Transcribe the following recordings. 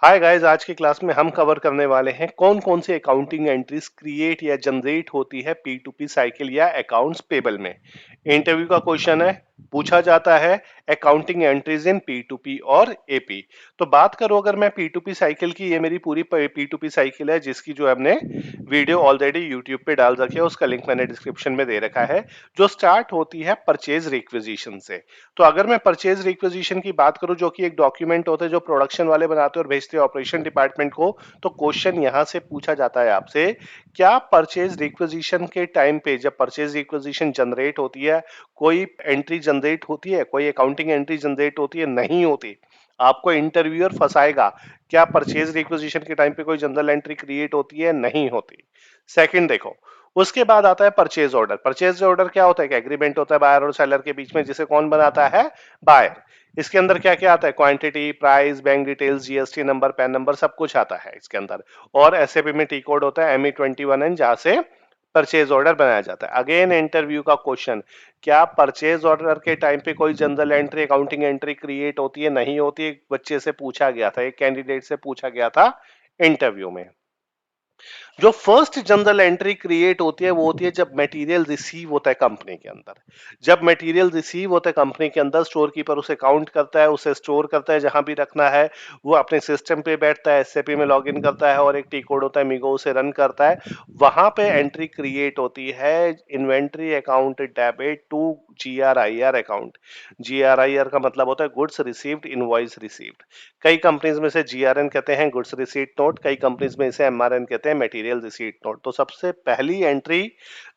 Hi guys, आज की class में हम कवर करने वाले हैं कौन कौन सी अकाउंटिंग एंट्रीज क्रिएट या जनरेट होती है पी टू पी साइकिल या अकाउंट्स पेबल में। इंटरव्यू का क्वेश्चन है, पूछा जाता है accounting entries in P to P और एपी। तो बात करो अगर मैं पी टू पी साइकिल की, ये मेरी पूरी पी टू पी साइकिल है जिसकी जो हमने वीडियो ऑलरेडी यूट्यूब पे डाल रखी है, उसका लिंक मैंने डिस्क्रिप्शन में दे रखा है। जो स्टार्ट होती है परचेज रिक्विजिशन से। तो अगर मैं परचेज रिक्विजिशन की बात करूं, जो कि एक डॉक्यूमेंट होता है जो प्रोडक्शन वाले बनाते हैं और भेजते हैं ऑपरेशन डिपार्टमेंट को, तो क्वेश्चन यहां से पूछा जाता है आपसे, क्या परचेज रिक्विजिशन के टाइम पे जब परचेज रिक्विजिशन जनरेट होती है, कोई एंट्री जनरेट होती है, कोई अकाउंटिंग एंट्री जनरेट होती है? नहीं होती। आपको इंटरव्यूअर फंसाएगा, क्या परचेज रिक्विजिशन के टाइम पे कोई जनरल एंट्री क्रिएट होती है? नहीं होती। सेकंड देखो, उसके बाद आता है परचेज ऑर्डर। परचेज ऑर्डर क्या होता है? एग्रीमेंट होता है बायर और सेलर के बीच में, जिसे कौन बनाता है? बायर। इसके अंदर क्या क्या आता है? Quantity, price, bank details, GST number, pan number, सब कुछ आता है इसके अंदर। और एसएपी में टी कोड होता है ME21N, जहां से परचेज ऑर्डर बनाया जाता है। अगेन इंटरव्यू का क्वेश्चन, क्या परचेज ऑर्डर के टाइम पे कोई general entry, accounting entry create होती है? नहीं होती। एक बच्चे से पूछा गया था, एक कैंडिडेट से पूछा गया था इंटरव्यू में। जो फर्स्ट जनरल एंट्री क्रिएट होती है वो होती है जब मटेरियल रिसीव होता है कंपनी के अंदर। जब मटेरियल रिसीव होता है कंपनी के अंदर, स्टोर कीपर उसे काउंट करता है, उसे स्टोर करता है जहां भी रखना है। वो अपने सिस्टम पे बैठता है, एसएपी में लॉग इन करता है और एक टी कोड होता है, मीगो उसे रन करता है। वहां पे एंट्री क्रिएट होती है inventory account debit to GRIR account. GRIR का मतलब होता है गुड्स रिसीव्ड इनवॉइस रिसीव्ड। कई कंपनीज में से GRN कहते हैं, गुड्स रिसीट नोट। कई कंपनीज में इसे MRN कहते हैं, मटेरियल रिसीट नोट। तो सबसे पहली एंट्री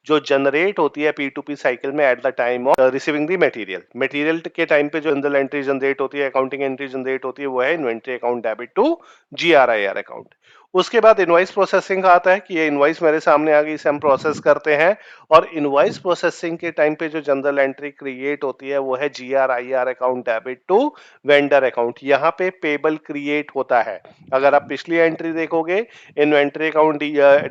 जो जनरेट होती है P2P साइकिल में at the time of receiving the material, material के टाइम पे जो जनरल एंट्री जनरेट होती है, अकाउंटिंग एंट्री जनरेट होती है, वो है inventory account debit to GRIR account. उसके बाद इनवॉइस प्रोसेसिंग का आता है कि ये इनवॉइस मेरे सामने आ गई, इसे हम प्रोसेस करते हैं। और इनवॉइस प्रोसेसिंग के टाइम पे जो जनरल एंट्री क्रिएट होती है वो है GRIR account debit to vendor account. यहाँ पे पेबल क्रिएट होता है। अगर आप पिछली एंट्री देखोगे, inventory account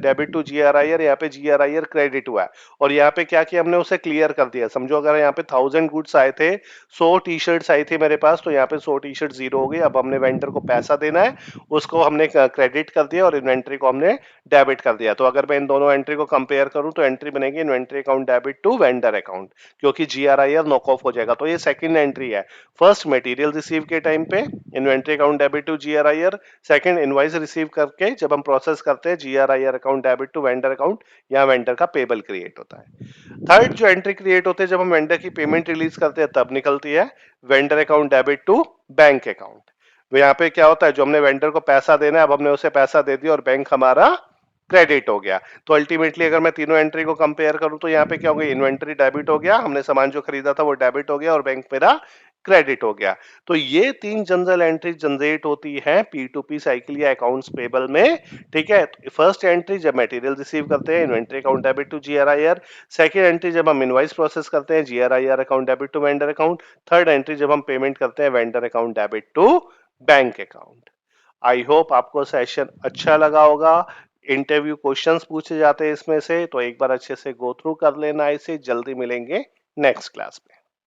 debit to GRIR, यहाँ पे GRIR क्रेडिट हुआ है। और यहाँ पे क्या किया हमने? उसे क्लियर कर दिया। समझो अगर यहाँ पे 1000 गुड्स आए थे, 100 टी शर्ट्स आई थी मेरे पास, तो यहाँ पे 100 टी शर्ट जीरो हो गई। अब हमने वेंडर को पैसा देना है, उसको हमने क्रेडिट कर दिया और इन्वेंट्री को हमने डेबिट कर दिया। तो अगर मैं इन दोनों एंट्री को कंपेयर करूं तो एंट्री बनेगी inventory account debit to vendor account, क्योंकि GRIR नॉक ऑफ हो जाएगा। तो ये सेकंड एंट्री है। फर्स्ट मटेरियल रिसीव के टाइम पे inventory account debit to GRIR। Second invoice receive करके जब हम प्रोसेस करते हैं GRIR account debit to vendor account, यहाँ वेंडर का पेबल क्रिएट होता है। थर्ड जो एंट्री क्रिएट होते हैं जब हम वेंडर की पेमेंट रिलीज करते हैं, तब निकलती है vendor account debit to bank account. तो यहाँ पे क्या होता है, जो हमने वेंडर को पैसा देना है, अब हमने उसे पैसा दे दिया और बैंक हमारा क्रेडिट हो गया। तो अल्टीमेटली अगर मैं तीनों एंट्री को कंपेयर करूं तो यहाँ पे क्या हो गया? इन्वेंट्री डेबिट हो गया, हमने सामान जो खरीदा था वो डेबिट हो गया और बैंक मेरा क्रेडिट हो गया। तो ये तीन जनरल एंट्री जनरेट होती है P2P साइकिल या अकाउंट्स पेबल में। ठीक है, फर्स्ट एंट्री जब मटेरियल रिसीव करते हैं, inventory account debit to GRIR। Second entry जब हम इनवॉइस प्रोसेस करते हैं, GRIR account debit to vendor account. Third entry जब हम पेमेंट करते हैं, vendor account debit to bank account. I hope आपको सेशन अच्छा लगा होगा। इंटरव्यू क्वेश्चंस पूछे जाते हैं इसमें से, तो एक बार अच्छे से गो थ्रू कर लेना इसे। जल्दी मिलेंगे नेक्स्ट क्लास में।